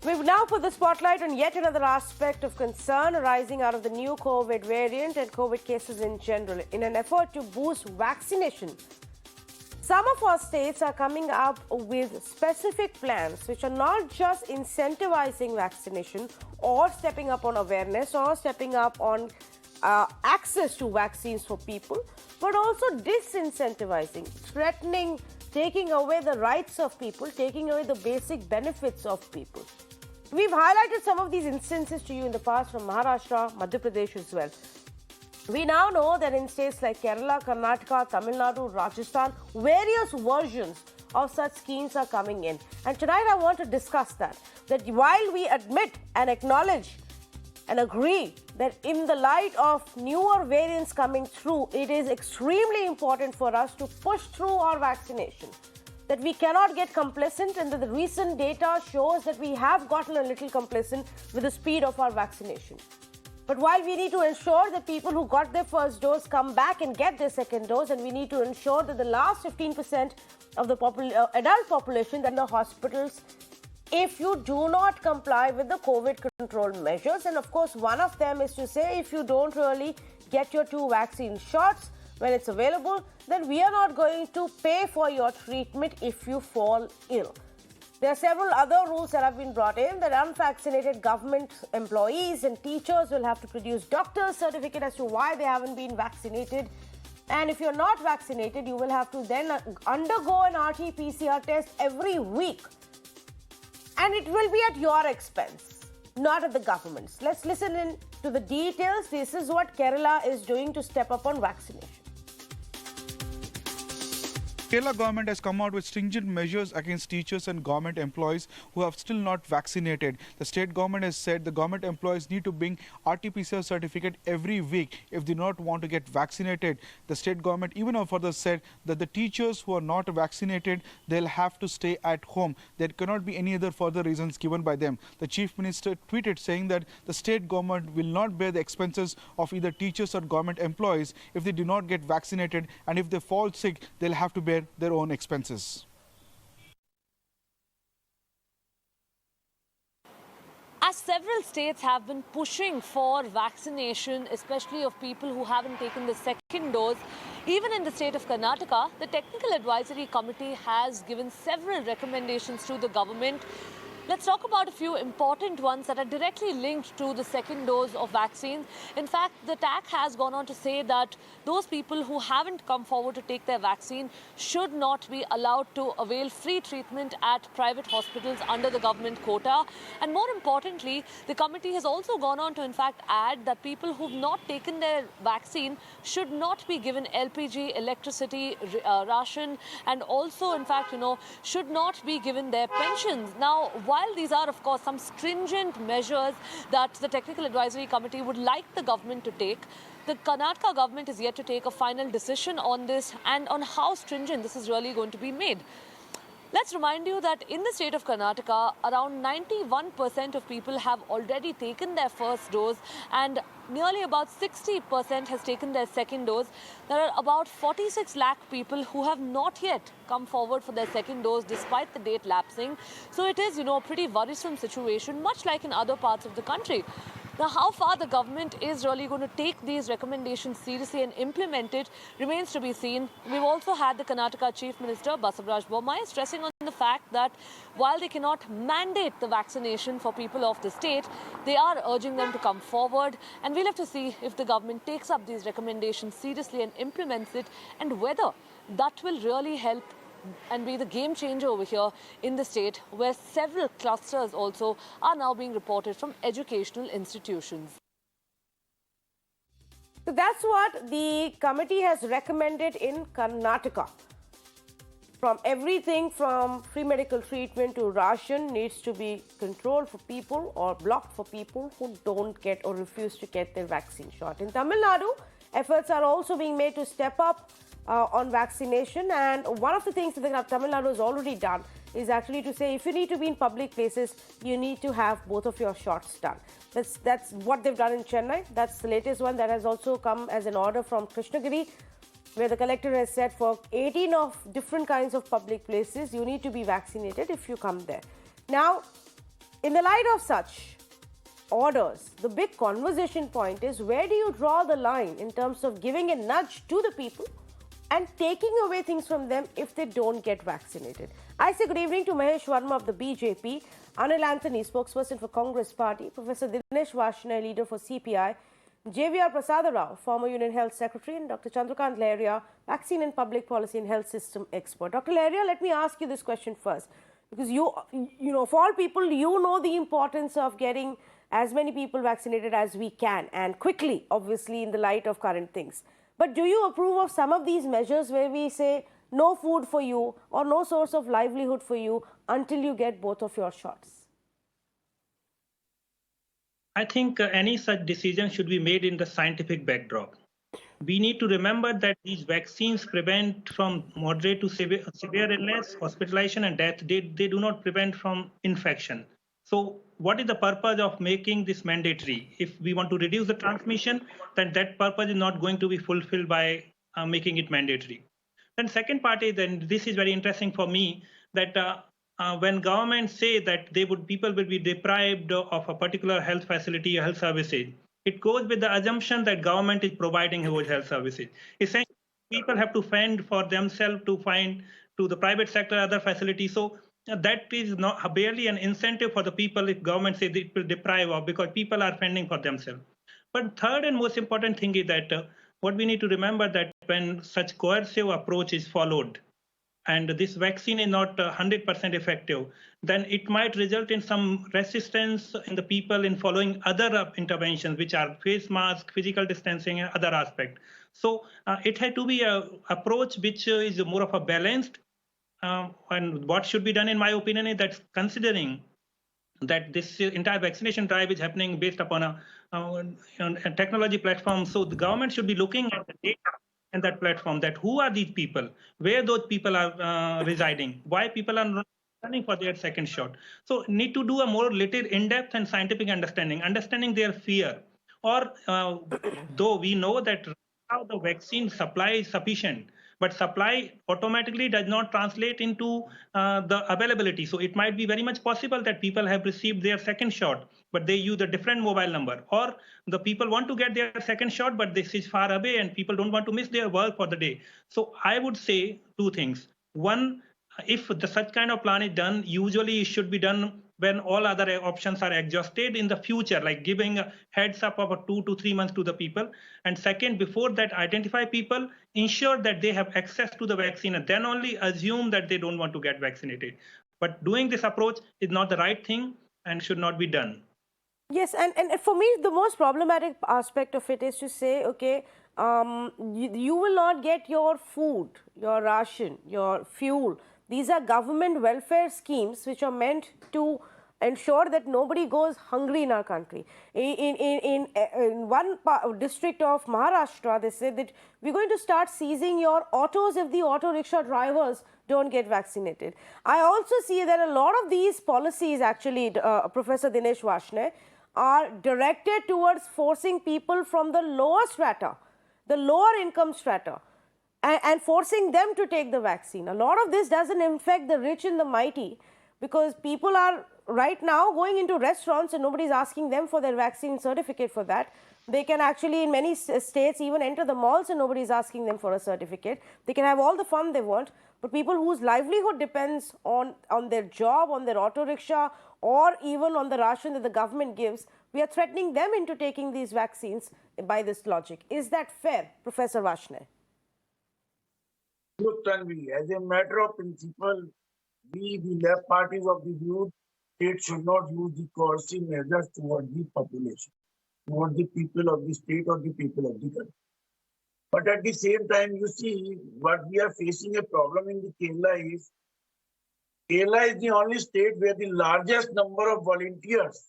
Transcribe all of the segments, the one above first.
We've now put the spotlight on yet another aspect of concern arising out of the new COVID variant and COVID cases in general. In an effort to boost vaccination, some of our states are coming up with specific plans which are not just incentivizing vaccination or stepping up on awareness or stepping up on access to vaccines for people, but also disincentivizing, threatening, taking away the rights of people, taking away the basic benefits of people. We've highlighted some of these instances to you in the past from Maharashtra, Madhya Pradesh as well. We now know that in states like Kerala, Karnataka, Tamil Nadu, Rajasthan, various versions of such schemes are coming in. And tonight I want to discuss that while we admit and acknowledge and agree that in the light of newer variants coming through, it is extremely important for us to push through our vaccination, that we cannot get complacent, and that the recent data shows that we have gotten a little complacent with the speed of our vaccination. But while we need to ensure that people who got their first dose come back and get their second dose, and we need to ensure that the last 15% of the adult population that in the hospitals, if you do not comply with the COVID control measures, and of course one of them is to say if you don't really get your 2 vaccine shots when it's available, then we are not going to pay for your treatment if you fall ill. There are several other rules that have been brought in that unvaccinated government employees and teachers will have to produce doctor's certificate as to why they haven't been vaccinated. And if you're not vaccinated, you will have to then undergo an RT-PCR test every week. And it will be at your expense, not at the government's. Let's listen in to the details. This is what Kerala is doing to step up on vaccination. Kerala government has come out with stringent measures against teachers and government employees who have still not vaccinated. The state government has said the government employees need to bring RT-PCR certificate every week if they do not want to get vaccinated. The state government even further said that the teachers who are not vaccinated, they'll have to stay at home. There cannot be any other further reasons given by them. The chief minister tweeted saying that the state government will not bear the expenses of either teachers or government employees if they do not get vaccinated, and if they fall sick, they'll have to bear their own expenses. As several states have been pushing for vaccination, especially of people who haven't taken the second dose, even in the state of Karnataka, the Technical Advisory Committee has given several recommendations to the government. Let's talk about a few important ones that are directly linked to the second dose of vaccine. In fact, the TAC has gone on to say that those people who haven't come forward to take their vaccine should not be allowed to avail free treatment at private hospitals under the government quota. And more importantly, the committee has also gone on to in fact add that people who've not taken their vaccine should not be given LPG, electricity, ration, and also in fact, should not be given their pensions. Now, while these are, of course, some stringent measures that the Technical Advisory Committee would like the government to take, the Karnataka government is yet to take a final decision on this and on how stringent this is really going to be made. Let's remind you that in the state of Karnataka, around 91% of people have already taken their first dose and nearly about 60% has taken their second dose. There are about 46 lakh people who have not yet come forward for their second dose despite the date lapsing. So it is, a pretty worrisome situation, much like in other parts of the country. Now, how far the government is really going to take these recommendations seriously and implement it remains to be seen. We've also had the Karnataka Chief Minister, Basavaraj Bommai, stressing on the fact that while they cannot mandate the vaccination for people of the state, they are urging them to come forward. And we'll have to see if the government takes up these recommendations seriously and implements it, and whether that will really help and be the game changer over here in the state, where several clusters also are now being reported from educational institutions. So that's what the committee has recommended in Karnataka. From everything from free medical treatment to ration needs to be controlled for people or blocked for people who don't get or refuse to get their vaccine shot. In Tamil Nadu, efforts are also being made to step up on vaccination, and one of the things that Tamil Nadu has already done is actually to say if you need to be in public places, you need to have both of your shots done. That's what they've done in Chennai. That's the latest one that has also come as an order from Krishnagiri, where the collector has said for 18 of different kinds of public places, you need to be vaccinated if you come there. Now, In the light of such orders, the big conversation point is, where do you draw the line in terms of giving a nudge to the people and taking away things from them if they don't get vaccinated? I say good evening to Mahesh Verma of the BJP, Anil Anthony, spokesperson for Congress Party, Professor Dinesh Varshney, leader for CPI, JVR Prasad Rao, former Union Health Secretary, and Dr. Chandrakant Leria, vaccine and public policy and health system expert. Dr. Leria, let me ask you this question first, because you know, for all people, you know the importance of getting as many people vaccinated as we can, and quickly, obviously, in the light of current things. But do you approve of some of these measures where we say no food for you or no source of livelihood for you until you get both of your shots? I think any such decision should be made in the scientific backdrop. We need to remember that these vaccines prevent from moderate to severe illness, hospitalization, and death. They do not prevent from infection. So what is the purpose of making this mandatory? If we want to reduce the transmission, then that purpose is not going to be fulfilled by making it mandatory. Then second part is, and this is very interesting for me, that when governments say that people will be deprived of a particular health facility or health services, it goes with the assumption that government is providing those health services. Essentially, people have to fend for themselves to find to the private sector other facilities. So that is not barely an incentive for the people if government says it will deprive of, because people are fending for themselves. But third and most important thing is that what we need to remember, that when such coercive approach is followed, and this vaccine is not 100% effective, then it might result in some resistance in the people in following other interventions, which are face mask, physical distancing, and other aspects. So it had to be an approach which is more of a balanced. And what should be done, in my opinion, is that considering that this entire vaccination drive is happening based upon a technology platform, so the government should be looking at the data and that platform, that who are these people, where those people are residing, why people are running for their second shot. So need to do a more little in-depth and scientific understanding their fear. Or though we know that now the vaccine supply is sufficient, but supply automatically does not translate into the availability. So it might be very much possible that people have received their second shot, but they use a different mobile number, or the people want to get their second shot, but this is far away and people don't want to miss their work for the day. So I would say two things. One, if such kind of plan is done, usually it should be done when all other options are exhausted in the future, like giving a heads up of 2 to 3 months to the people. And second, before that, identify people, ensure that they have access to the vaccine, and then only assume that they don't want to get vaccinated. But doing this approach is not the right thing and should not be done. Yes, and for me, the most problematic aspect of it is to say, okay, you will not get your food, your ration, your fuel. These are government welfare schemes which are meant to ensure that nobody goes hungry in our country. In one district of Maharashtra, they said that we're going to start seizing your autos if the auto rickshaw drivers don't get vaccinated. I also see that a lot of these policies, actually, Professor Dinesh Varshney, are directed towards forcing people from the lower strata, the lower income strata, and forcing them to take the vaccine. A lot of this doesn't affect the rich and the mighty, because people are right now going into restaurants and nobody's asking them for their vaccine certificate for that. They can actually, in many states, even enter the malls and nobody's asking them for a certificate. They can have all the fun they want, but people whose livelihood depends on their job, on their auto rickshaw, or even on the ration that the government gives, we are threatening them into taking these vaccines by this logic. Is that fair, Professor Varshney? Look, Tanvi, as a matter of principle, we, the left parties of the youth, state should not use the coercive measures towards the population, towards the people of the state or the people of the country. But at the same time, you see, what we are facing a problem in the Kerala is the only state where the largest number of volunteers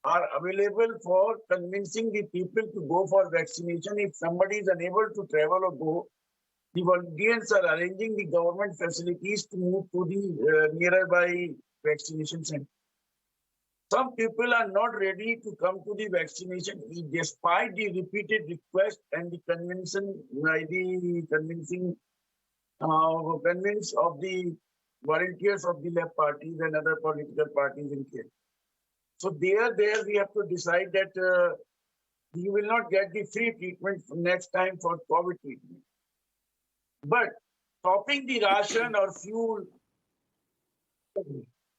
are available for convincing the people to go for vaccination. If somebody is unable to travel or go, the volunteers are arranging the government facilities to move to the nearby vaccination center. Some people are not ready to come to the vaccination despite the repeated request and the convince of the volunteers of the left parties and other political parties in Kerala. So there we have to decide that you will not get the free treatment next time for COVID treatment. But stopping the ration or fuel,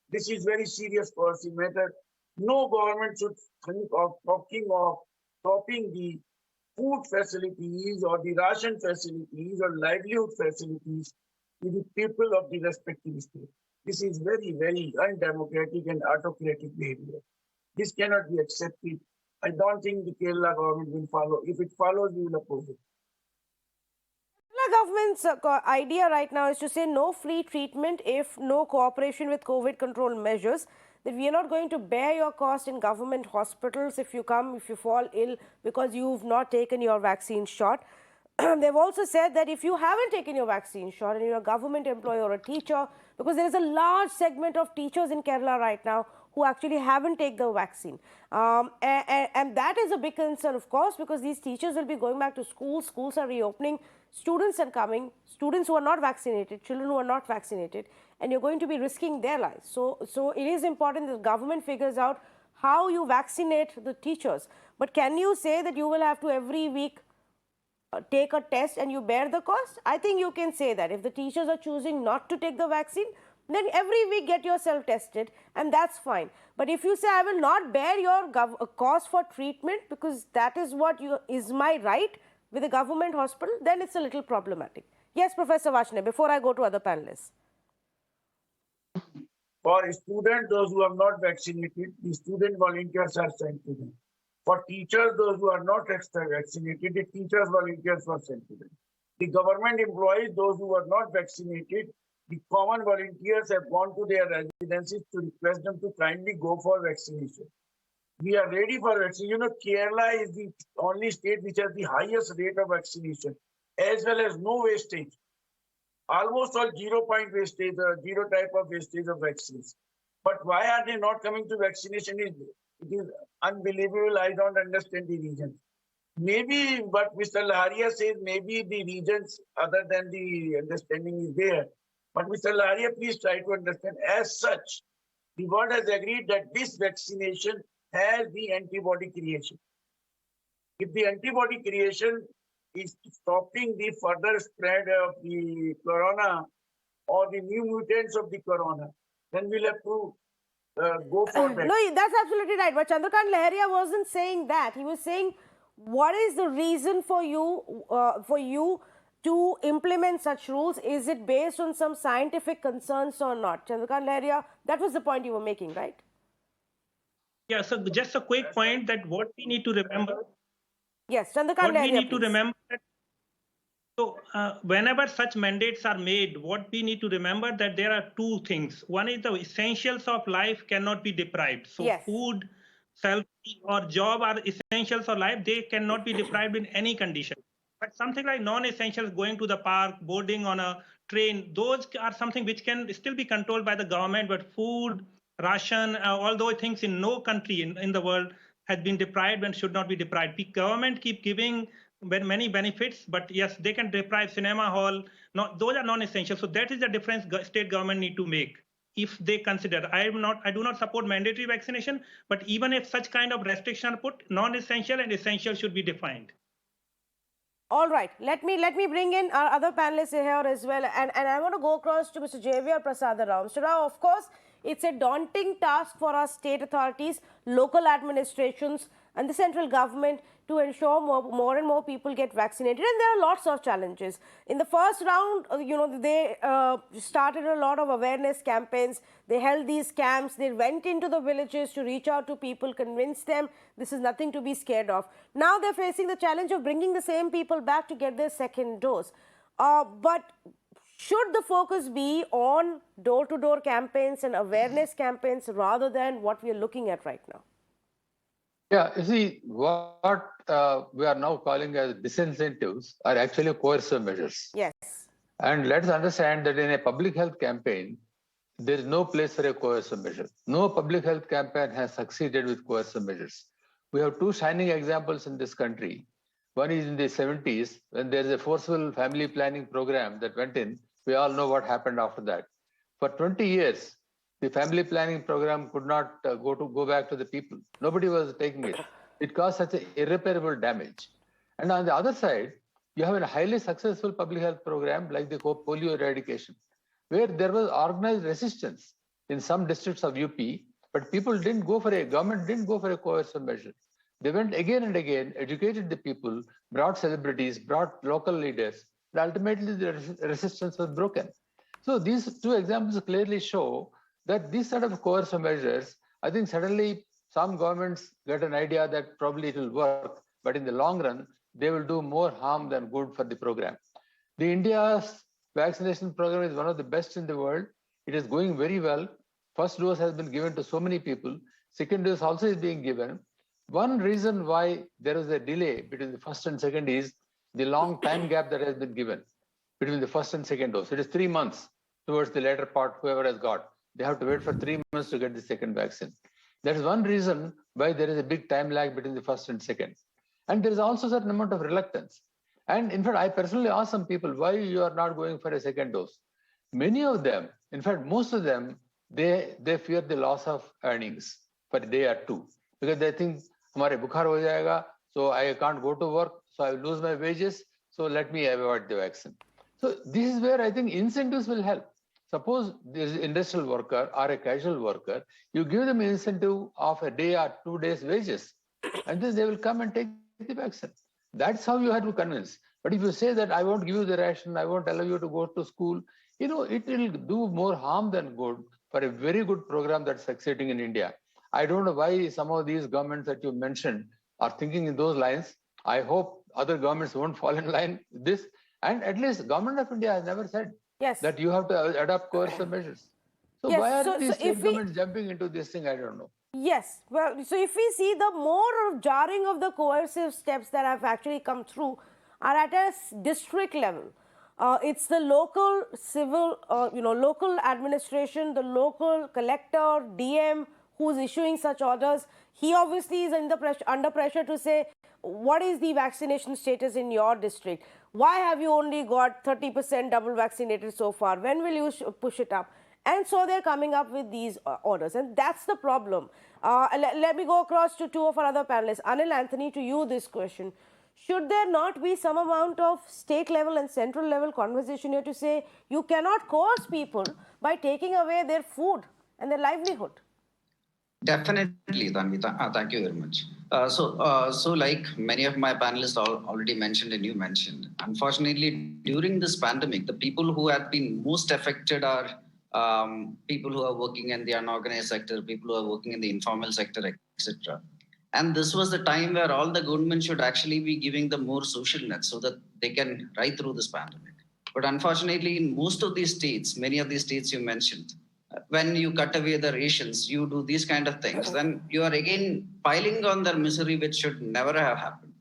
this is very serious policy matter. No government should think of talking of stopping the food facilities or the ration facilities or livelihood facilities to the people of the respective state. This is very, very undemocratic and autocratic behavior. This cannot be accepted. I don't think the Kerala government will follow. If it follows, we will oppose it. Kerala government's idea right now is to say no free treatment if no cooperation with COVID control measures. That we are not going to bear your cost in government hospitals if you fall ill because you've not taken your vaccine shot. They've also said that if you haven't taken your vaccine shot and you're a government employee or a teacher, because there is a large segment of teachers in Kerala right now who actually haven't taken the vaccine. And that is a big concern, of course, because these teachers will be going back to schools. Schools are reopening. Students are coming. Students who are not vaccinated, children who are not vaccinated, and you're going to be risking their lives. So it is important that the government figures out how you vaccinate the teachers. But can you say that you will have to every week take a test and you bear the cost? I think you can say that. If the teachers are choosing not to take the vaccine, then every week get yourself tested and that's fine. But if you say, I will not bear your cost for treatment because that is what is my right with a government hospital, then it's a little problematic. Yes, Professor Varshney, before I go to other panelists. For students, those who are not vaccinated, the student volunteers are sent to them. For teachers, those who are not extra vaccinated, the teachers volunteers were sent to them. The government employees, those who are not vaccinated, the common volunteers have gone to their residences to request them to kindly go for vaccination. We are ready for vaccination. You know, Kerala is the only state which has the highest rate of vaccination, as well as no wastage. Almost all 0 point wastage, zero type of wastage of vaccines. But why are they not coming to vaccination? It is unbelievable. I don't understand the reasons. Maybe what Mr. Laharia says, maybe the reasons other than the understanding is there. But Mr. Laharia, please try to understand. As such, the world has agreed that this vaccination has the antibody creation. If the antibody creation is stopping the further spread of the corona or the new mutants of the corona, then we'll have to go for that. No, that's absolutely right. But Chandrakant Laharia wasn't saying that. He was saying, what is the reason for you to implement such rules? Is it based on some scientific concerns or not? Chandrakant Laharia, that was the point you were making, right? Yeah, so just a quick point that what we need to remember. Yes, Chandrakant Laharia, What we need to please. remember that so whenever such mandates are made, what we need to remember that there are two things. One is the essentials of life cannot be deprived. So Yes. food, safety, or job are essentials of life. They cannot be deprived in any condition. But something like non-essentials, going to the park, boarding on a train, those are something which can still be controlled by the government. But food, ration, all those things in no country in the world has been deprived and should not be deprived. The government keep giving many benefits, but yes, they can deprive cinema hall. No, those are non-essential. So that is the difference state government need to make if they consider. I do not support mandatory vaccination, but even if such kind of restriction are put, non-essential and essential should be defined. All right, let me bring in our other panelists here as well, and I want to go across to Mr. JVR Prasad Rao. Mr. Rao, of course, it's a daunting task for our state authorities, local administrations, and the central government to ensure more and more people get vaccinated, and there are lots of challenges. In the first round, they started a lot of awareness campaigns. They held these camps. They went into the villages to reach out to people, convince them this is nothing to be scared of. Now they're facing the challenge of bringing the same people back to get their second dose. But should the focus be on door-to-door campaigns and awareness campaigns rather than what we are looking at right now? Yeah, you see, what we are now calling as disincentives are actually coercive measures. Yes. And let's understand that in a public health campaign, there is no place for a coercive measure. No public health campaign has succeeded with coercive measures. We have two shining examples in this country. One is in the 70s, when there is a forceful family planning program that went in. We all know what happened after that. For 20 years, The family planning program could not go back to the people. Nobody was taking it. It caused such an irreparable damage. And on the other side, you have a highly successful public health program like the polio eradication, where there was organized resistance in some districts of UP, but government didn't go for a coercive measure. They went again and again, educated the people, brought celebrities, brought local leaders, and ultimately the resistance was broken. So these two examples clearly show that these sort of coercive measures, I think suddenly some governments get an idea that probably it will work, but in the long run, they will do more harm than good for the program. The India's vaccination program is one of the best in the world. It is going very well. First dose has been given to so many people. Second dose also is being given. One reason why there is a delay between the first and second is the long time gap that has been given between the first and second dose. It is 3 months towards the later part, whoever has got. They have to wait for 3 months to get the second vaccine. That is one reason why there is a big time lag between the first and second. And there is also a certain amount of reluctance. And in fact, I personally asked some people why you are not going for a second dose. Many of them, in fact, most of them, they fear the loss of earnings for a day or two because they think, "Hamare bukhar ho jayega, so I can't go to work, so I will lose my wages, so let me avoid the vaccine." So this is where I think incentives will help. Suppose there is an industrial worker or a casual worker, you give them an incentive of a day or 2 days wages, and then they will come and take the vaccine. That's how you have to convince. But if you say that I won't give you the ration, I won't allow you to go to school, it will do more harm than good for a very good program that's succeeding in India. I don't know why some of these governments that you mentioned are thinking in those lines. I hope other governments won't fall in line with this. And at least government of India has never said that you have to adopt coercive measures. So why are these state governments jumping into this thing? I don't know. Yes, well, so if we see the more jarring of the coercive steps that have actually come through are at a district level. It's the local civil, local administration, the local collector, DM who's issuing such orders. He obviously is under pressure to say, what is the vaccination status in your district? Why have you only got 30% double vaccinated so far? When will you push it up? And so they're coming up with these orders. And that's the problem. Let me go across to two of our other panelists. Anil, Anthony, to you this question. Should there not be some amount of state level and central level conversation here to say you cannot coerce people by taking away their food and their livelihood? Definitely, Tanvita. Thank you very much. So like many of my panelists already mentioned and you mentioned, unfortunately, during this pandemic, the people who have been most affected are people who are working in the unorganized sector, people who are working in the informal sector, etc. And this was the time where all the government should actually be giving them more social nets so that they can ride through this pandemic. But unfortunately, in most of these states, many of these states you mentioned, when you cut away the rations, you do these kind of things, then you are again piling on their misery, which should never have happened.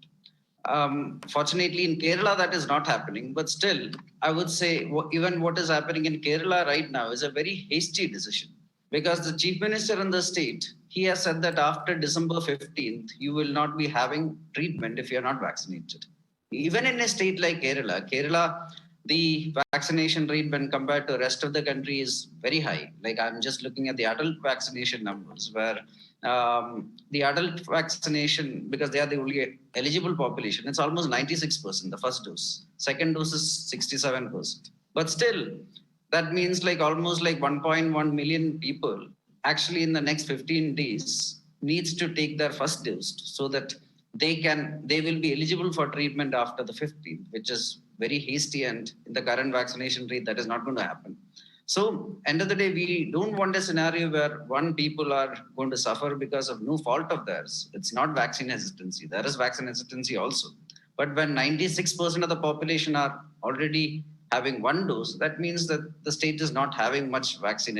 Fortunately, in Kerala, that is not happening. But still, I would say even what is happening in Kerala right now is a very hasty decision. Because the chief minister in the state, he has said that after December 15th, you will not be having treatment if you're not vaccinated. Even in a state like Kerala, the vaccination rate when compared to the rest of the country is very high. Like I'm just looking at the adult vaccination numbers where the adult vaccination, because they are the only eligible population, it's almost 96%, the first dose. Second dose is 67%. But still, that means like almost like 1.1 million people actually in the next 15 days needs to take their first dose so that they will be eligible for treatment after the 15th, which is very hasty, and in the current vaccination rate, that is not going to happen. So, end of the day, we don't want a scenario where people are going to suffer because of no fault of theirs. It's not vaccine hesitancy. There is vaccine hesitancy also. But when 96% of the population are already having one dose, that means that the state is not having much vaccine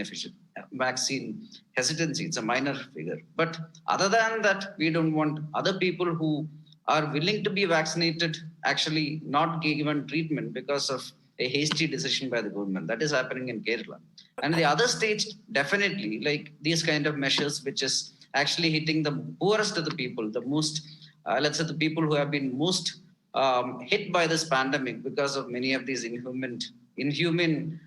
hesitancy. It's a minor figure. But other than that, we don't want other people who are willing to be vaccinated actually not given treatment because of a hasty decision by the government. That is happening in Kerala. And the other states, definitely, like these kind of measures, which is actually hitting the poorest of the people, the most, let's say the people who have been most hit by this pandemic because of many of these inhuman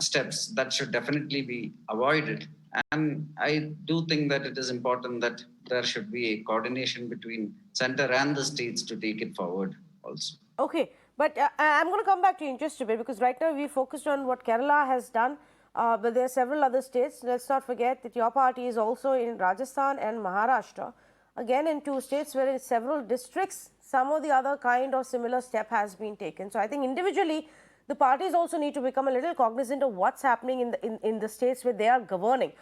steps that should definitely be avoided. And I do think that it is important that there should be a coordination between center and the states to take it forward also. Okay, but I'm going to come back to you in just a bit, because right now we focused on what Kerala has done, but there are several other states. Let's not forget that your party is also in Rajasthan and Maharashtra, again in two states where in several districts some of the other kind of similar step has been taken. So I think individually the parties also need to become a little cognizant of what's happening in the states where they are governing,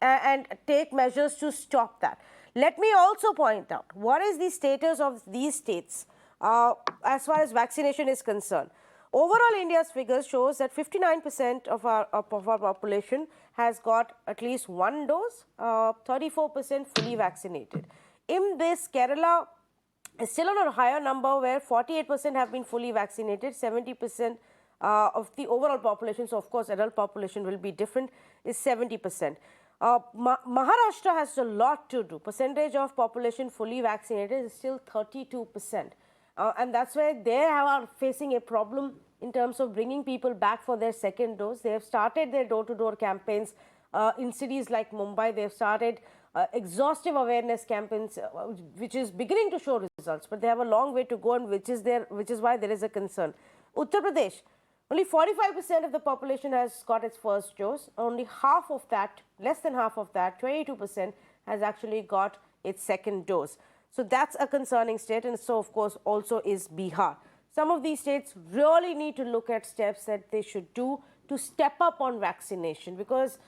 and take measures to stop that. Let me also point out what is the status of these states as far as vaccination is concerned. Overall, India's figures shows that 59% of our population has got at least one dose, 34% fully vaccinated. In this, Kerala is still on a higher number where 48% have been fully vaccinated, 70% of the overall population, so of course adult population will be different, is 70%. Maharashtra has a lot to do. Percentage of population fully vaccinated is still 32%. And that's where they are facing a problem in terms of bringing people back for their second dose. They have started their door-to-door campaigns in cities like Mumbai. They have started exhaustive awareness campaigns, which is beginning to show results, but they have a long way to go, and which is why there is a concern. Uttar Pradesh, only 45% of the population has got its first dose. Only half of that, less than half of that, 22%, has actually got its second dose. So that's a concerning state, and so of course also is Bihar. Some of these states really need to look at steps that they should do to step up on vaccination, because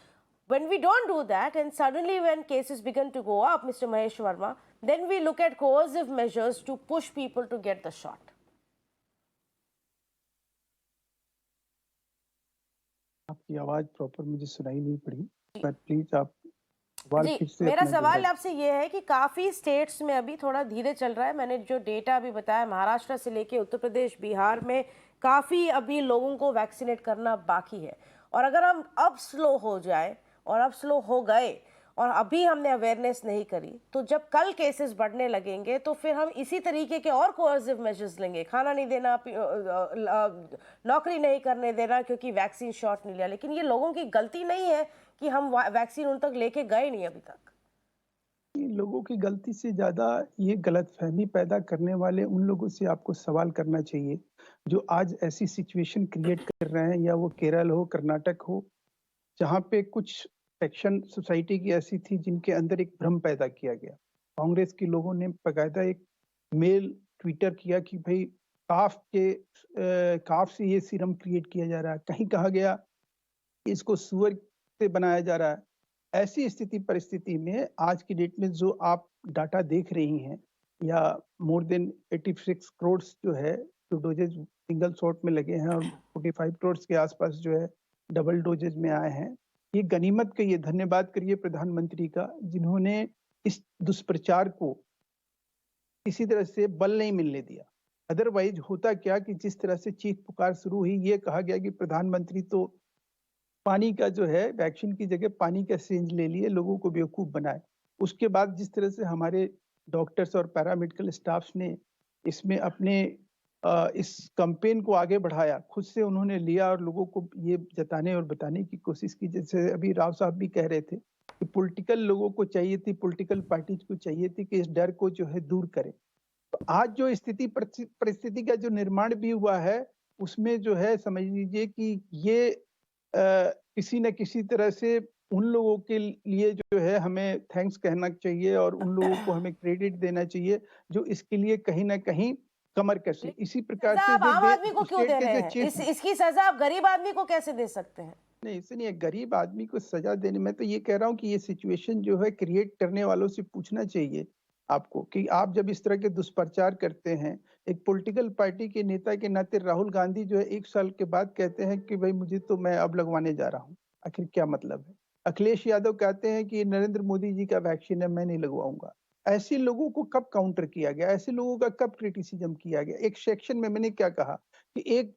when we don't do that and suddenly when cases begin to go up, Mr. Mahesh Verma, then we look at coercive measures to push people to get the shot. आपकी आवाज proper मुझे सुनाई नहीं पड़ी, पर please आप जी, मेरा सवाल आपसे ये है कि काफ़ी स्टेट्स में अभी थोड़ा धीरे चल रहा है। मैंने जो डेटा अभी बताया, महाराष्ट्र से लेके उत्तर प्रदेश, बिहार में काफ़ी अभी लोगों को वैक्सीनेट करना बाकी है। और अगर हम अब स्लो हो जाए और अब स्लो हो गए और अभी हमने अवेयरनेस नहीं करी, तो जब कल केसेस बढ़ने लगेंगे तो फिर हम इसी तरीके के और कोअर्सिव मेजर्स लेंगे। खाना नहीं देना, नौकरी नहीं करने देना क्योंकि वैक्सीन शॉट नहीं लिया। लेकिन ये लोगों की गलती नहीं है कि हम वैक्सीन उन तक लेके गए नहीं अभी तक। लोगों की गलती से ज्यादा ये गलतफहमी पैदा करने वाले उन लोगों से आपको सवाल करना चाहिए जो आज ऐसी सिचुएशन क्रिएट कर रहे हैं, या वो केरल हो, कर्नाटक हो, जहाँ पे कुछ सेक्शन सोसाइटी की ऐसी थी जिनके अंदर एक भ्रम पैदा किया गया। कांग्रेस के लोगों ने बकायदा एक मेल ट्विटर किया कि भाई काफ से ये सीरम क्रिएट किया जा रहा है, कहीं कहा गया इसको सुअर से बनाया जा रहा है। ऐसी स्थिति परिस्थिति में आज की डेट में जो आप डाटा देख रही हैं, या मोर देन 86 करोड़ जो है जो डोजेज सिंगल शॉट में लगे हैं और 45 करोड़ के आसपास जो है डबल डोजेज में आए हैं, ये गनीमत करिए, धन्यवाद करिए प्रधानमंत्री का, जिन्होंने इस दुष्प्रचार को किसी तरह से बल नहीं मिलने दिया। अदरवाइज होता क्या कि जिस तरह से चीख पुकार शुरू हुई, ये कहा गया कि प्रधानमंत्री तो पानी का जो है वैक्सीन की जगह पानी का सिरिंज ले लिए, लोगों को बेवकूफ बनाए। उसके बाद जिस तरह से हमारे डॉक्टर्स और पैरामेडिकल स्टाफ्स ने इसमें अपने इस कैंपेन को आगे बढ़ाया, खुद से उन्होंने लिया और लोगों को ये जताने और बताने की कोशिश की, जैसे अभी राव साहब भी कह रहे थे कि पॉलिटिकल लोगों को चाहिए थी, पॉलिटिकल पार्टीज को चाहिए थी कि इस डर को जो है दूर करें। तो आज जो स्थिति परिस्थिति का जो निर्माण भी हुआ है, उसमें जो है समझ लीजिए कि ये किसी न किसी तरह से उन लोगों के लिए जो है हमें थैंक्स कहना चाहिए और उन लोगों को हमें क्रेडिट देना चाहिए जो इसके लिए कहीं ना कहीं कमर कसे। इसी प्रकार से आम आदमी को क्यों दे रहे हैं? इसकी सजा आप गरीब आदमी को कैसे दे सकते हैं? नहीं, इसलिए गरीब आदमी को सजा देने में तो ये कह रहा हूँ कि ये सिचुएशन जो है क्रिएट करने वालों से पूछना चाहिए आपको कि आप जब इस तरह के दुष्प्रचार करते हैं, एक पॉलिटिकल पार्टी के नेता के नाते राहुल गांधी जो है 1 साल के बाद कहते हैं कि भाई मुझे तो मैं अब लगवाने जा रहा हूँ, आखिर क्या मतलब है? अखिलेश यादव कहते हैं कि नरेंद्र मोदी जी का वैक्सीन है, मैं नहीं लगवाऊंगा। ऐसे लोगों को कब काउंटर किया गया? ऐसे लोगों का कब क्रिटिसिज्म किया गया? एक सेक्शन में मैंने क्या कहा कि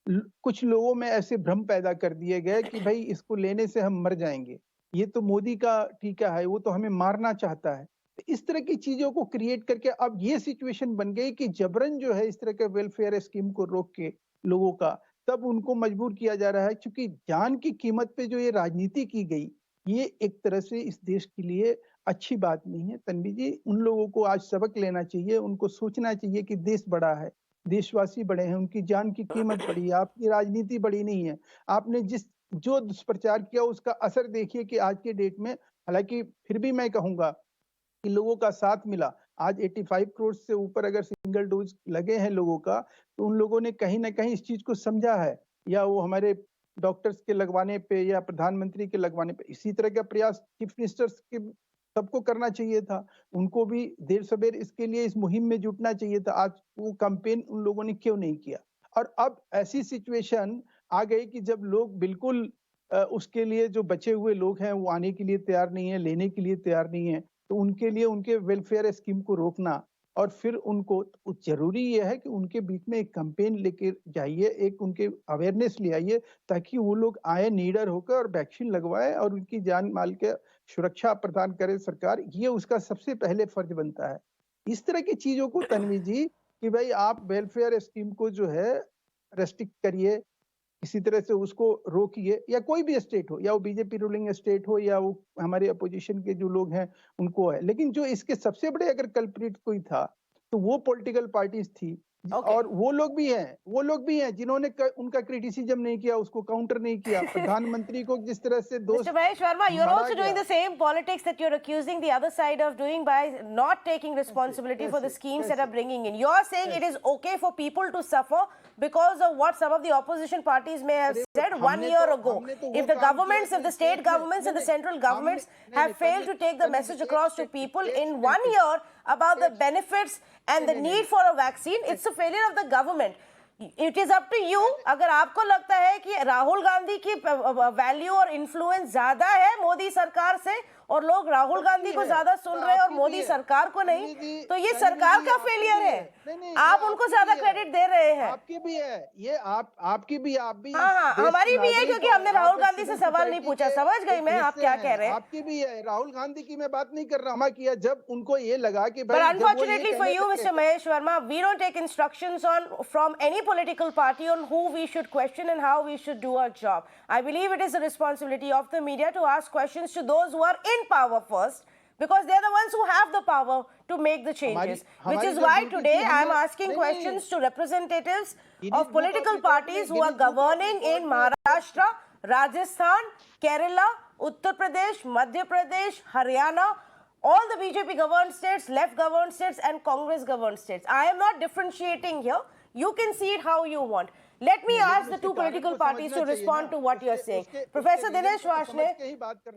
कुछ लोगों में ऐसे भ्रम पैदा कर दिए गए कि भाई इसको लेने से हम मर जाएंगे, ये तो मोदी का टीका है, वो तो हमें मारना चाहता है। इस तरह की चीजों को क्रिएट करके अब ये सिचुएशन बन गई कि जबरन जो है इस तरह के वेलफेयर स्कीम को रोक के लोगों का तब उनको मजबूर किया जा रहा है, क्योंकि जान की कीमत पे जो ये राजनीति की गई, ये एक तरह से इस देश के लिए अच्छी बात नहीं है। तन्वी जी, उन लोगों को आज सबक लेना चाहिए, उनको सोचना चाहिए कि देश बड़ा है, देशवासी बड़े हैं, उनकी जान की कीमत बड़ी है, आपकी राजनीति बड़ी नहीं है। आपने जो दुष्प्रचार किया उसका असर देखिए कि आज के डेट में, हालांकि फिर भी मैं कहूंगा कि लोगों का साथ मिला। आज 85 करोड़ से ऊपर अगर सिंगल डोज लगे हैं लोगों का, तो उन लोगों ने कहीं ना कहीं इस चीज को समझा है, या वो हमारे डॉक्टर्स के लगवाने पे या प्रधानमंत्री के लगवाने पे, इसी तरह का प्रयास चीफ मिनिस्टर्स के सबको करना चाहिए था। उनको भी देर सवेर इसके लिए इस मुहिम में जुटना चाहिए था। आज वो कैंपेन उन लोगों ने क्यों नहीं किया? और अब ऐसी सिचुएशन आ गई कि जब लोग बिल्कुल उसके लिए, जो बचे हुए लोग हैं वो आने के लिए तैयार नहीं है, लेने के लिए तैयार नहीं है, तो उनके लिए उनके वेलफेयर स्कीम को रोकना और फिर उनको, जरूरी ये है कि उनके बीच में एक कैंपेन लेके जाइए, एक उनके अवेयरनेस ले आइए, ताकि वो लोग आए निडर होकर और वैक्सीन लगवाए और उनकी जान माल के सुरक्षा प्रदान करे सरकार। ये उसका सबसे पहले फर्ज बनता है। इस तरह की चीजों को तन्वी जी, कि भाई आप वेलफेयर स्कीम को जो है रेस्ट्रिक्ट करिए, इसी तरह से उसको रोकिए, या कोई भी स्टेट हो, या वो बीजेपी रूलिंग स्टेट हो या वो हमारे अपोजिशन के जो लोग हैं उनको है। लेकिन जो इसके सबसे बड़े अगर कल्प्रिट कोई था तो वो पॉलिटिकल पार्टीज थी। और वो लोग भी हैं जिन्होंने उनका क्रिटिसिज्म नहीं किया, उसको काउंटर नहीं किया। प्रधानमंत्री को जिस तरह से दोस्त Mr. Mahesh Verma, you're also doing the same politics that you're accusing the other side of doing by not taking responsibility for the schemes that are bringing in. You're saying it is okay for people to suffer because of what some of the opposition parties may have said 1 year ago. If the governments, if the state governments and the central governments have failed to take the message across to people in 1 year about the benefits and the need for a vaccine, it's a failure of the government. It is up to you. अगर आपको लगता है कि राहुल गांधी की value और influence ज्यादा है मोदी सरकार से, और लोग राहुल गांधी को ज्यादा सुन रहे हैं और मोदी सरकार को नहीं, तो ये सरकार का फेलियर है। आप उनको ज्यादा क्रेडिट दे रहे हैं। आपकी भी है ये, आपकी भी, आप भी। हाँ, हमारी भी है, क्योंकि हमने राहुल गांधी से सवाल नहीं पूछा। समझ गई मैं आप क्या कह रहे हैं। आपकी भी है, राहुल गांधी की मैं बात नहीं कर रहा। किया जब उनको ये लगा कि But unfortunately for you, Mr. Mahesh Verma, we don't take instructions from any political party on who we should question and how we should do our job. I believe it is the responsibility of the media to ask questions to those who are in power first, because they're the ones who have the power to make the changes. Which is why today I am asking questions to representatives of political parties who are governing in Maharashtra, Rajasthan, Kerala, Uttar Pradesh, Madhya Pradesh, Haryana, all the BJP governed states, left governed states and Congress governed states. I am not differentiating here. You can see it how you want. Let me ask the two political parties to respond to what you are saying. Professor Dinesh Vashne,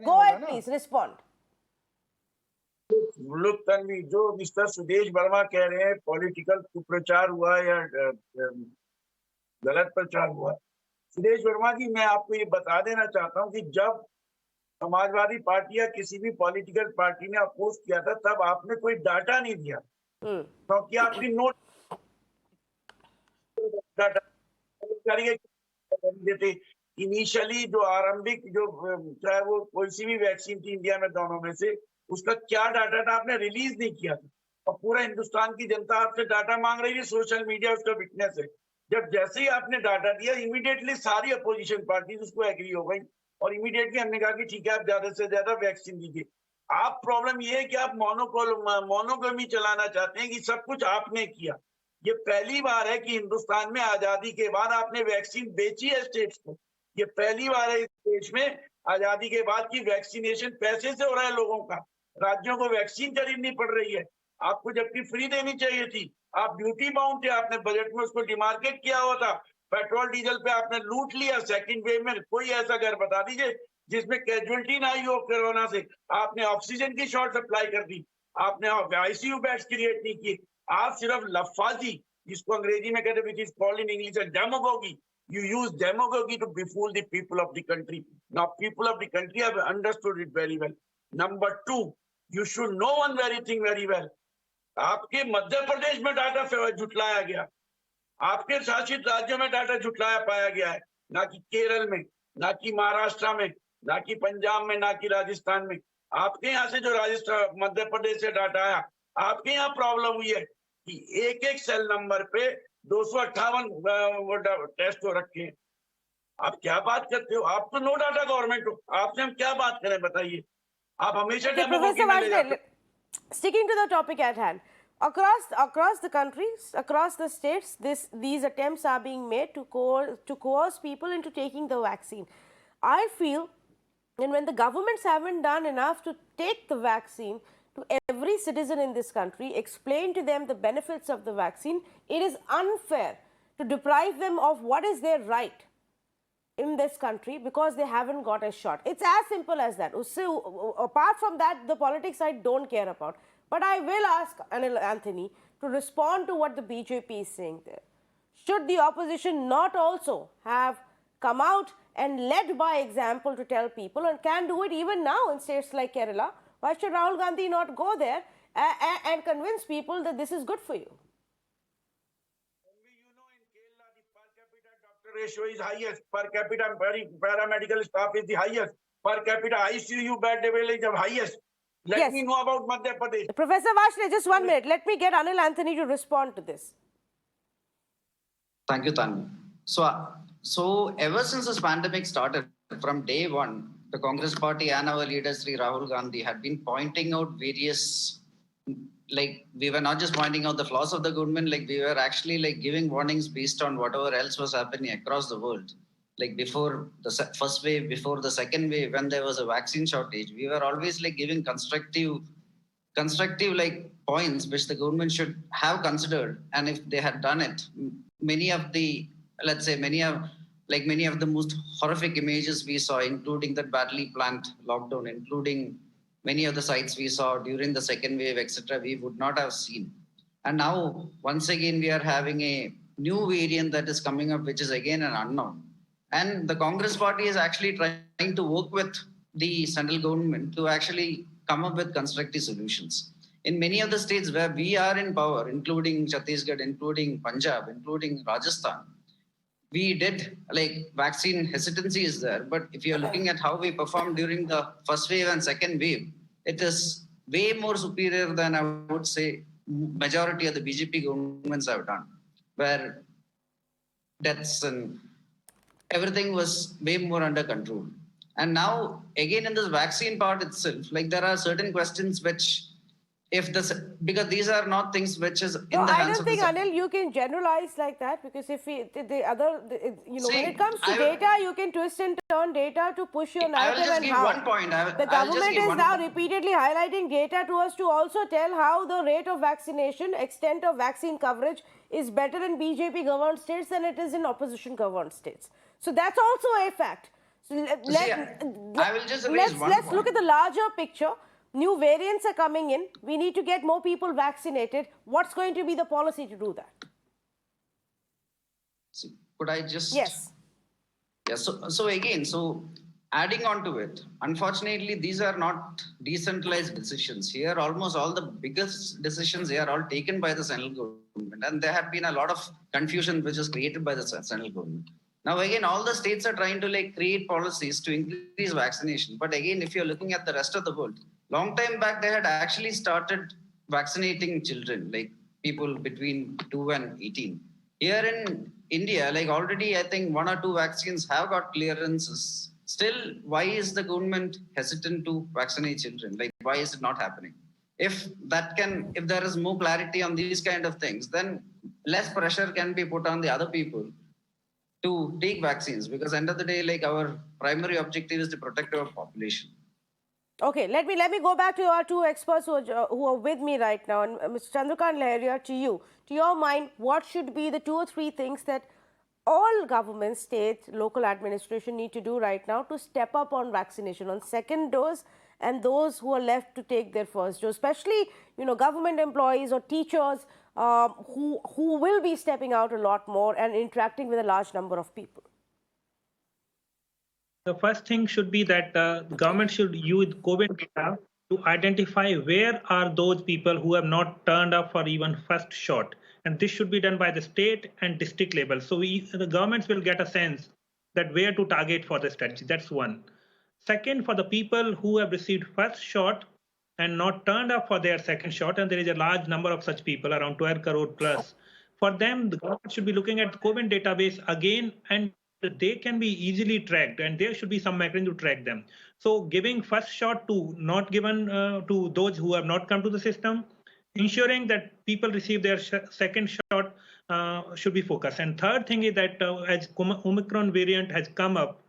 go ahead please, respond. लोग तन्वी, जो mister Sudesh Verma कह रहे हैं political कुप्रचार हुआ या गलत प्रचार हुआ, सुदेश वर्मा जी मैं आपको ये बता देना चाहता हूँ कि जब समाजवादी पार्टी या किसी भी पॉलिटिकल पार्टी ने अपोज किया था, तब आपने कोई डाटा नहीं दिया, क्योंकि आपकी नोट डाटा देते। इनिशियली जो आरंभिक जो चाहे वो कोई सी भी वैक्सीन थी इंडिया में, दोनों में से उसका क्या डाटा था आपने रिलीज नहीं किया था, और पूरा हिंदुस्तान की जनता आपसे डाटा मांग रही है, सोशल मीडिया उसका विटनेस है। जब जैसे ही आपने डाटा दिया, इमीडिएटली सारी अपोजिशन पार्टी उसको एग्री हो गई और इमीडिएटली हमने कहा कि ठीक है आप ज्यादा से ज्यादा वैक्सीन दीजिए। आप प्रॉब्लम ये है कि आप मोनोगमी चलाना चाहते हैं कि सब कुछ आपने किया। ये पहली बार है कि हिंदुस्तान में आजादी के बाद आपने वैक्सीन बेची है स्टेट्स को। ये पहली बार है इस देश में आजादी के बाद की वैक्सीनेशन पैसे से हो रहा है लोगों का। राज्यों को वैक्सीन खरीदनी पड़ रही है, आपको जबकि फ्री देनी चाहिए थी। आप ड्यूटी बाउंड थे, आपने बजट में उसको डिमार्केट किया हुआ था। पेट्रोल डीजल पे आपने लूट लिया। सेकंड वेव में कोई ऐसा घर बता दीजिए जिसमें कैजुअलिटी ना आई हो कोरोना से। आपने ऑक्सीजन की शॉर्ट सप्लाई कर दी, आपने आईसीयू बेड्स क्रिएट नहीं किए। आप सिर्फ लफाजी, जिसको अंग्रेजी में कहते हैं which is called in English demagogy, you use demagogy to befool the people of the country. Now people of the country have understood it very well. Number two, you should know one very thing very well. आपके मध्य प्रदेश में data जुटलाया गया, आपके शासित राज्यों में data जुटलाया पाया गया है, ना कि केरल में, ना कि महाराष्ट्र में, ना कि पंजाब में, ना कि राजस्थान में। आपके यहाँ से जो राजस्थान मध्य प्रदेश से डाटा आया, आपके यहाँ प्रॉब्लम हुई है कि एक एक सेल नंबर पे 258 टेस्ट हो रखे हैं। आप क्या बात करते हो? आप तो नो डाटा गवर्नमेंट हो, आपसे हम क्या बात करें बताइए? आप हमेशा Okay, डेमोक्रेसी Professor में ले जाते हो। Varshney, sticking to the topic at hand, across the countries, across the states, these attempts are being made to coerce people into taking the vaccine. I feel, and when the governments haven't done enough to take the vaccine to every citizen in this country, explain to them the benefits of the vaccine, it is unfair to deprive them of what is their right in this country because they haven't got a shot. It's as simple as that. So, apart from that, the politics I don't care about. But I will ask Anil Anthony to respond to what the BJP is saying there. Should the opposition not also have come out and led by example to tell people, and can do it even now in states like Kerala? Why should Rahul Gandhi not go there and convince people that this is good for you? You know, in Kerala, the per capita doctor ratio is highest. Per capita paramedical staff is the highest. Per capita ICU bed level is the highest. Let Yes. me know about Madhya Pradesh. Professor Varshney, just 1 minute. Let me get Anil Anthony to respond to this. Thank you, Tanvi. So ever since this pandemic started, from day one, the Congress Party and our leader, Sri Rahul Gandhi, had been pointing out various, like, we were not just pointing out the flaws of the government, like, we were actually, like, giving warnings based on whatever else was happening across the world. Like, before the first wave, before the second wave, when there was a vaccine shortage, we were always, like, giving constructive like points which the government should have considered, and if they had done it, many of the many of the most horrific images we saw, including that badly planned lockdown, including many of the sites we saw during the second wave, etc., we would not have seen. And now once again we are having a new variant that is coming up, which is again an unknown, and the Congress Party is actually trying to work with the central government to actually come up with constructive solutions. In many of the states where we are in power, including Chhattisgarh, including Punjab, including Rajasthan, we did, like, vaccine hesitancy is there. But if you're looking at how we performed during the first wave and second wave, it is way more superior than I would say majority of the BJP governments have done, where deaths and everything was way more under control. And now, again, in this vaccine part itself, like, there are certain questions which, because these are not things which is in the hands of the... I don't think, Anil, you can generalize like that, because if when it comes to data, you can twist and turn data to push your narrative. I will just give one point. The government is now repeatedly highlighting data to us to also tell how the rate of vaccination, extent of vaccine coverage is better in BJP governed states than it is in opposition governed states. So that's also a fact. So I will just raise one let's point. look at the larger picture. New variants are coming in. We need to get more people vaccinated. What's going to be the policy to do that? Could I just... Yes. Yeah, so adding on to it, unfortunately, these are not decentralized decisions. Here, almost all the biggest decisions here are all taken by the central government. And there have been a lot of confusion which is created by the central government. Now, again, all the states are trying to, like, create policies to increase vaccination. But again, if you're looking at the rest of the world, long time back, they had actually started vaccinating children, like people between 2 and 18. Here in India, like, already, I think 1 or 2 vaccines have got clearances. Still, why is the government hesitant to vaccinate children? Like, why is it not happening? If there is more clarity on these kind of things, then less pressure can be put on the other people to take vaccines, because end of the day, like, our primary objective is to protect our population. Okay, let me go back to our 2 experts who are with me right now. And Mr. Chandrakant Lahiriya, to you, to your mind, what should be the 2 or 3 things that all governments, state, local administration need to do right now to step up on vaccination, on second dose, and those who are left to take their first dose, especially, government employees or teachers who will be stepping out a lot more and interacting with a large number of people? The first thing should be that the government should use COVID data to identify where are those people who have not turned up for even first shot. And this should be done by the state and district level. So the governments will get a sense that where to target for the strategy. That's one. Second, for the people who have received first shot and not turned up for their second shot, and there is a large number of such people, around 12 crore plus, For them, the government should be looking at the COVID database again, and they can be easily tracked, and there should be some mechanism to track them. So giving first shot to not given to those who have not come to the system, ensuring that people receive their second shot should be focused. And third thing is that as Omicron variant has come up,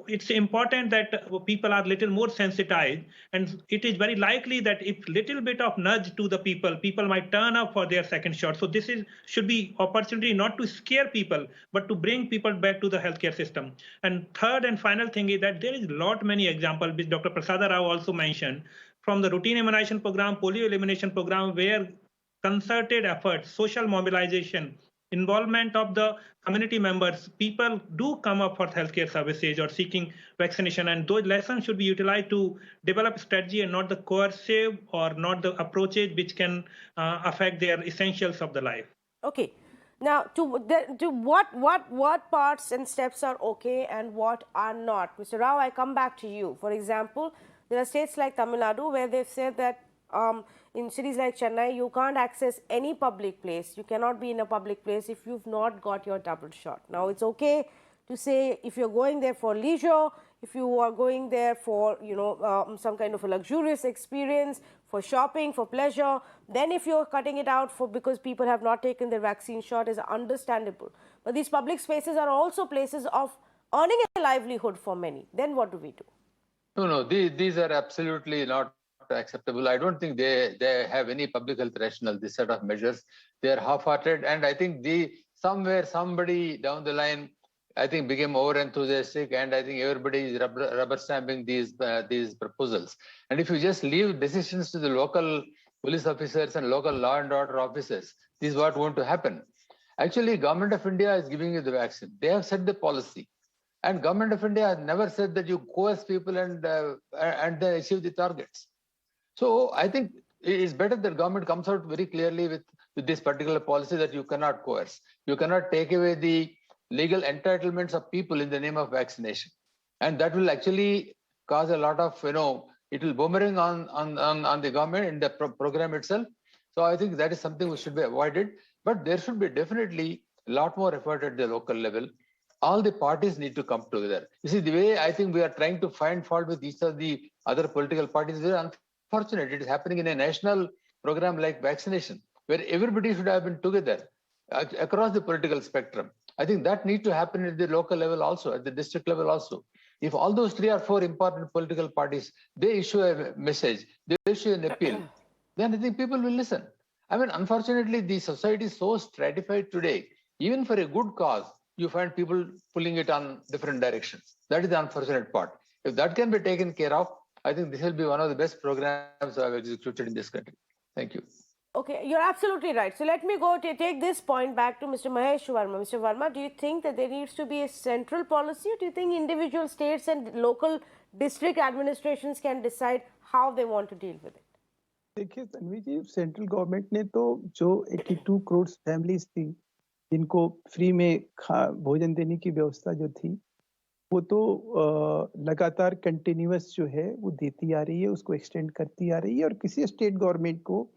it's important that people are little more sensitized, and it is very likely that if little bit of nudge to the people might turn up for their second shot. So this should be opportunity not to scare people, but to bring people back to the healthcare system. And third and final thing is that there is many examples which Dr. Prasada Rao also mentioned from the routine immunization program, polio elimination program, where concerted efforts, social mobilization, involvement of the community members, people do come up for healthcare services or seeking vaccination, and those lessons should be utilized to develop a strategy and not the coercive or not the approaches which can affect their essentials of the life. Okay. Now, to what parts and steps are okay and what are not? Mr. Rao, I come back to you. For example, there are states like Tamil Nadu where they've said that in cities like Chennai, you can't access any public place. You cannot be in a public place if you've not got your double shot. Now, it's okay to say if you're going there for leisure, if you are going there for, some kind of a luxurious experience, for shopping, for pleasure, then if you're cutting it out because people have not taken their vaccine shot is understandable. But these public spaces are also places of earning a livelihood for many. Then what do we do? No, these are absolutely not acceptable. I don't think they have any public health rationale, this set of measures. They are half-hearted, and I think somebody down the line, I think, became over-enthusiastic, and I think everybody is rubber stamping these proposals. And if you just leave decisions to the local police officers and local law and order officers, this is what going to happen. Actually, Government of India is giving you the vaccine. They have set the policy. And Government of India has never said that you coerce people and then achieve the targets. So I think it is better that government comes out very clearly with this particular policy that you cannot coerce. You cannot take away the legal entitlements of people in the name of vaccination. And that will actually cause a lot of, it will boomerang on the government in the program itself. So I think that is something which should be avoided. But there should be definitely a lot more effort at the local level. All the parties need to come together. You see, the way I think we are trying to find fault with each of the other political parties is very unfortunate. It is happening in a national program like vaccination, where everybody should have been together across the political spectrum. I think that needs to happen at the local level also, at the district level also. If all those 3 or 4 important political parties, they issue a message, they issue an appeal, then I think people will listen. I mean, unfortunately, the society is so stratified today. Even for a good cause, you find people pulling it on different directions. That is the unfortunate part. If that can be taken care of, I think this will be one of the best programs I've executed in this country. Thank you. Okay, you're absolutely right. So let me go to take this point back to Mr. Mahesh Verma. Mr. Verma, do you think that there needs to be a central policy, or do you think individual states and local district administrations can decide how they want to deal with it? देखिए तन्वी जी, central government ने तो जो 82 crore families थी जिनको free में भोजन देने की व्यवस्था जो थी, वो तो लगातार कंटिन्यूअस जो है वो देती आ रही है, उसको एक्सटेंड करती आ रही है। और किसी स्टेट गवर्नमेंट को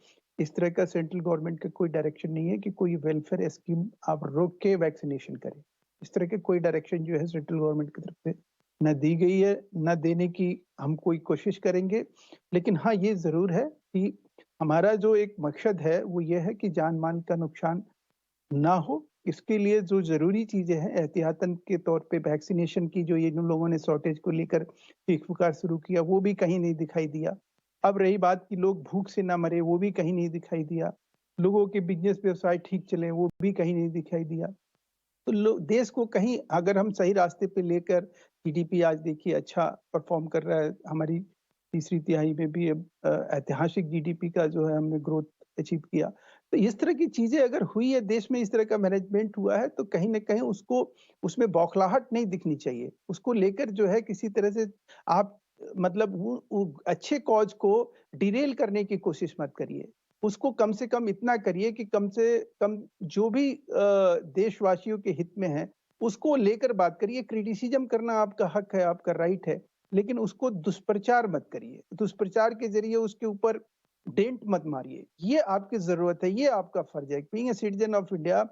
इस तरह का सेंट्रल गवर्नमेंट का कोई डायरेक्शन नहीं है कि कोई वेलफेयर स्कीम आप रोक के वैक्सीनेशन करें। इस तरह के कोई डायरेक्शन जो है सेंट्रल गवर्नमेंट की तरफ से न दी गई है, न देने की हम कोई कोशिश करेंगे। लेकिन हाँ, ये जरूर है कि हमारा जो एक मकसद है वो ये है कि जान मान का नुकसान ना हो। इसके लिए जो जरूरी चीजें हैं एहतियातन के तौर पे वैक्सीनेशन की, जो ये लोगों ने शॉर्टेज को लेकर चीख पुकार शुरू किया, वो भी कहीं नहीं दिखाई दिया। अब रही बात कि लोग भूख से ना मरे, वो भी कहीं नहीं दिखाई दिया। लोगों के बिजनेस व्यवसाय ठीक चले, वो भी कहीं नहीं दिखाई दिया। तो देश को कहीं अगर हम सही रास्ते पे लेकर, जीडीपी आज देखिए अच्छा परफॉर्म कर रहा है, हमारी तीसरी तिहाई में भी ऐतिहासिक जीडीपी का जो है हमने ग्रोथ अचीव किया। तो इस तरह की चीजें अगर हुई है, देश में इस तरह का मैनेजमेंट हुआ है, तो कहीं ना कहीं उसको उसमें बौखलाहट नहीं दिखनी चाहिए। उसको लेकर जो है किसी तरह से आप मतलब वो अच्छे कॉज को डिरेल करने की कोशिश मत करिए। उसको कम से कम इतना करिए कि कम से कम जो भी देशवासियों के हित में है उसको लेकर बात करिए। क्रिटिसिज्म करना आपका हक है, आपका राइट है, लेकिन उसको दुष्प्रचार मत करिए। दुष्प्रचार के जरिए उसके ऊपर डेंट मत मारिए। ये आपकी जरूरत है, ये आपका फर्ज है। Being a citizen of India,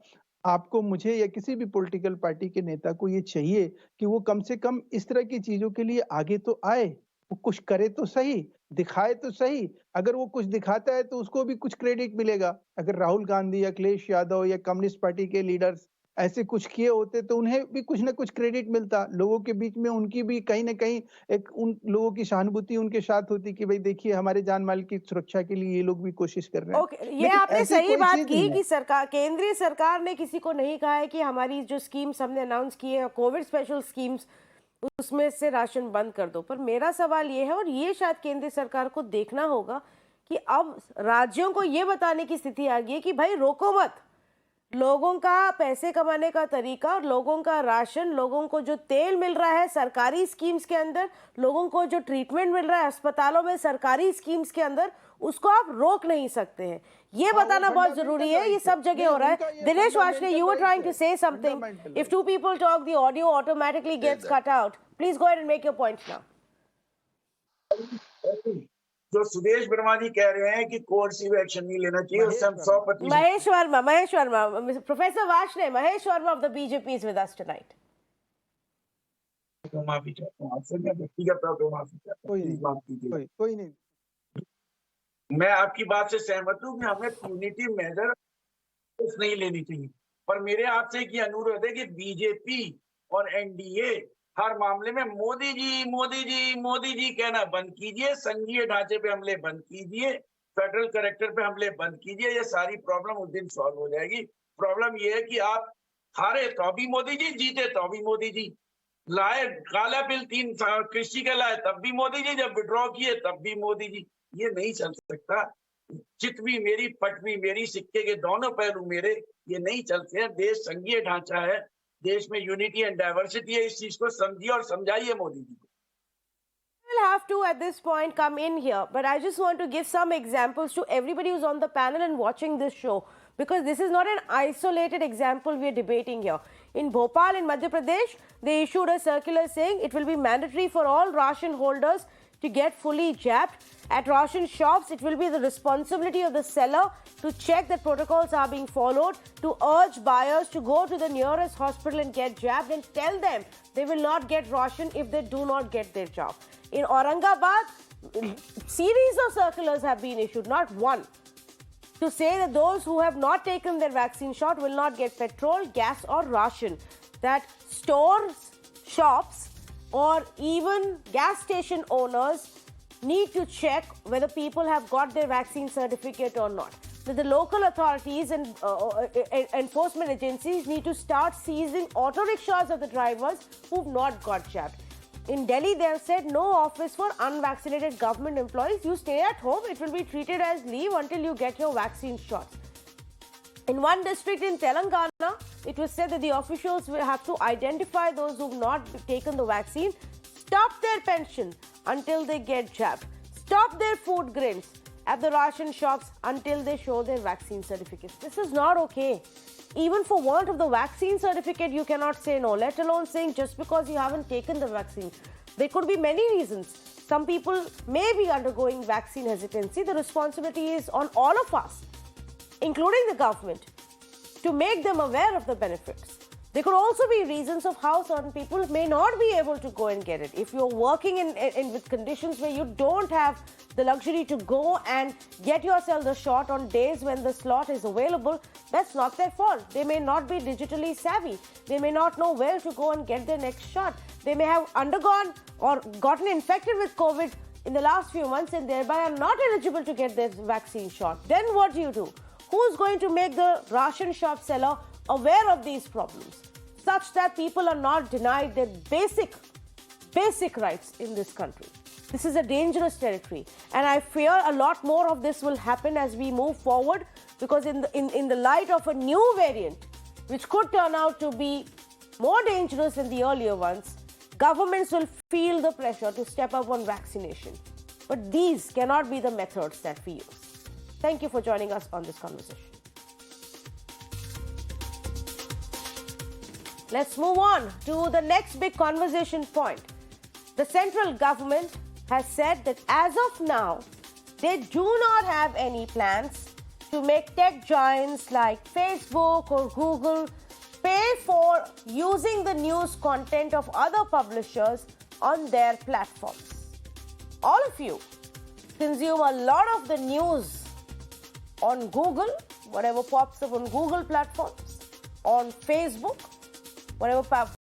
आपको, मुझे या किसी भी पॉलिटिकल पार्टी के नेता को ये चाहिए कि वो कम से कम इस तरह की चीजों के लिए आगे तो आए, वो कुछ करे तो सही, दिखाए तो सही। अगर वो कुछ दिखाता है तो उसको भी कुछ क्रेडिट मिलेगा। अगर राहुल गांधी, अखिलेश यादव या कम्युनिस्ट पार्टी के लीडर्स ऐसे कुछ किए होते तो उन्हें भी कुछ ना कुछ क्रेडिट मिलता। लोगों के बीच में उनकी भी कहीं ना कहीं एक, उन लोगों की सहानुभूति उनके साथ होती कि भाई देखिए हमारे जान माल की सुरक्षा के लिए ये लोग भी कोशिश कर रहे हैं। ओके, ये लेकिन आपने ऐसी सही कोई बात चीज की नहीं है। कि सरकार, केंद्रीय सरकार ने किसी को नहीं कहा है कि हमारी जो स्कीम्स हमने अनाउंस की है कोविड स्पेशल स्कीम्स, उसमें से राशन बंद कर दो। पर मेरा सवाल ये है, और ये शायद केंद्रीय सरकार को देखना होगा कि अब राज्यों को ये बताने की स्थिति आ गई है कि भाई रोको मत। लोगों का पैसे कमाने का तरीका और लोगों का राशन, लोगों को जो तेल मिल रहा है सरकारी स्कीम्स के अंदर, लोगों को जो ट्रीटमेंट मिल रहा है अस्पतालों में सरकारी स्कीम्स के अंदर, उसको आप रोक नहीं सकते हैं। ये बताना बहुत जरूरी है। ये सब जगह हो रहा है। Dinesh Washne, you were trying to say something. If two people talk, the audio automatically gets cut out. Please go ahead and make your point now. जो सुदेश वर्मा जी कह रहे हैं कि कोर्सिव एक्शन नहीं लेना चाहिए, उससे हम 100% Mahesh Verma, Professor Varshney, Mahesh Verma of the BJP is with us tonight. माफी चाहता हूँ आपसे, मैं व्यक्तिगत तौर पर माफी चाहता हूँ, प्लीज माफ कीजिए। कोई नहीं। मैं आपकी बात से सहमत हूँ कि हमें प्यूनिटिव मेजर नहीं लेनी चाहिए, पर मेरे आपसे एक अनुरोध है कि बीजेपी और एनडीए हर मामले में मोदी जी मोदी जी मोदी जी कहना बंद कीजिए, संघीय ढांचे पे हमले बंद कीजिए, फेडरल करेक्टर पे हमले बंद कीजिए। ये सारी प्रॉब्लम उस दिन सॉल्व हो जाएगी। प्रॉब्लम ये है कि आप हारे तो भी मोदी जी, जीते तो भी मोदी जी, लाए काला बिल 3 कृषि के लाए तब भी मोदी जी, जब विड्रॉ किए तब भी मोदी जी। ये नहीं चल सकता। चित भी मेरी पट भी मेरी, सिक्के के दोनों पहलू मेरे, ये नहीं चलते हैं। देश संघीय ढांचा है, देश में यूनिटी एंड डाइवर्सिटी है। इस चीज को समझिए और समझाइए मोदी जी को। We'll have to at this point come in here, but I just want to give some examples to everybody who's on the panel and watching this show, because this is not an isolated example we are debating here. In Bhopal in Madhya Pradesh, they issued a circular saying it will be mandatory for all ration holders to get fully jabbed. At ration shops, it will be the responsibility of the seller to check that protocols are being followed, to urge buyers to go to the nearest hospital and get jabbed, and tell them they will not get ration if they do not get their jab. In Aurangabad, series of circulars have been issued, not one, to say that those who have not taken their vaccine shot will not get petrol, gas or ration. That stores, shops or even gas station owners need to check whether people have got their vaccine certificate or not. That the local authorities and enforcement agencies need to start seizing auto rickshaws of the drivers who've not got jabbed. In Delhi, they have said no office for unvaccinated government employees. You stay at home, it will be treated as leave until you get your vaccine shots. In one district in Telangana, it was said that the officials will have to identify those who've not taken the vaccine, stop their pension until they get jabbed, stop their food grains at the ration shops until they show their vaccine certificates. This is not okay. Even for want of the vaccine certificate, you cannot say no, let alone saying just because you haven't taken the vaccine. There could be many reasons. Some people may be undergoing vaccine hesitancy. The responsibility is on all of us, including the government, to make them aware of the benefits. There could also be reasons of how certain people may not be able to go and get it. If you're working in with conditions where you don't have the luxury to go and get yourself the shot on days when the slot is available, that's not their fault. They may not be digitally savvy. They may not know where to go and get their next shot. They may have undergone or gotten infected with COVID in the last few months and thereby are not eligible to get their vaccine shot. Then what do? Who's going to make the ration shop seller aware of these problems such that people are not denied their basic rights in this country? This is a dangerous territory, and I fear a lot more of this will happen as we move forward, because in the light of a new variant, which could turn out to be more dangerous than the earlier ones, governments will feel the pressure to step up on vaccination. But these cannot be the methods that we use. Thank you for joining us on this conversation. Let's move on to the next big conversation point. The central government has said that as of now, they do not have any plans to make tech giants like Facebook or Google pay for using the news content of other publishers on their platforms. All of you consume a lot of the news on Google, whatever pops up on Google platforms, on Facebook, whatever